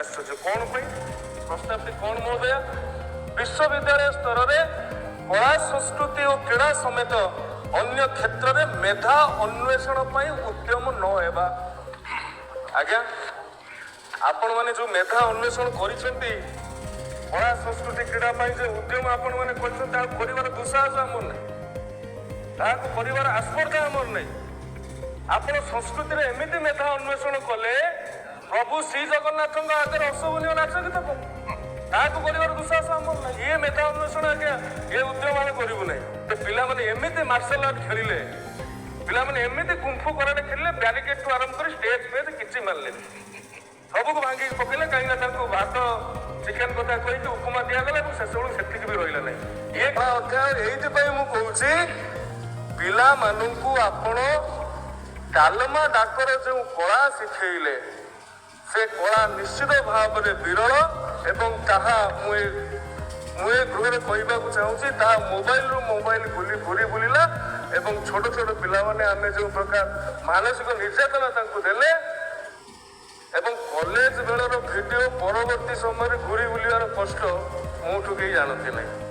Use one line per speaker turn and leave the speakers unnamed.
कौन प्रस्ताव कौन महोदय विश्वविद्यालय स्तर में कला संस्कृति और क्रीड़ा समेत अन्य क्षेत्र में मेधा अन्वेषण उद्यम न होगा आज्ञा आपण मैंने जो मेधा अन्वेषण कर कला संस्कृति क्रीड़ा जो उद्यम आपण मैंने कर दुस्साहस आमर नहीं कर आस्पर्धा आमर नहीं आप संस्कृति एमती मेधा अन्वेषण कले प्रभु श्री जगन्नाथ आगे रसबुनिया नाच गीत कर दुस्साहस आमर ना ये मेधा अन्वेषण आज्ञा ये उद्यम आम करूँ ना पे एमती मार्शल आर्ट खेलिले पे एमती कुंफु कराटे खेलिले ब्यारिकेड ठू आरंभ कर स्टेज पेज किसी मानले सबको भांगी पकेले कहीं भात चिकेन कथा कही उपमा दिगला शेष बेलू से भी रहा ना ये अध्याय ये पिला मानू आपण डालमा डाकर जो कला शिखेले से कला निश्चित भाव में विरल एवं ताहा मुए गृह कहवाक चाहूँगी ताहा मोबाइल रु मोबाइल घूरी बुलिला एवं छोट छोट पिला माने आम जो प्रकार मानसिक निर्यातना देले एवं कॉलेज बेलर भिडियो परवर्ती समय घूरी बुलार कष्ट मुठू कहीं जानती नहीं।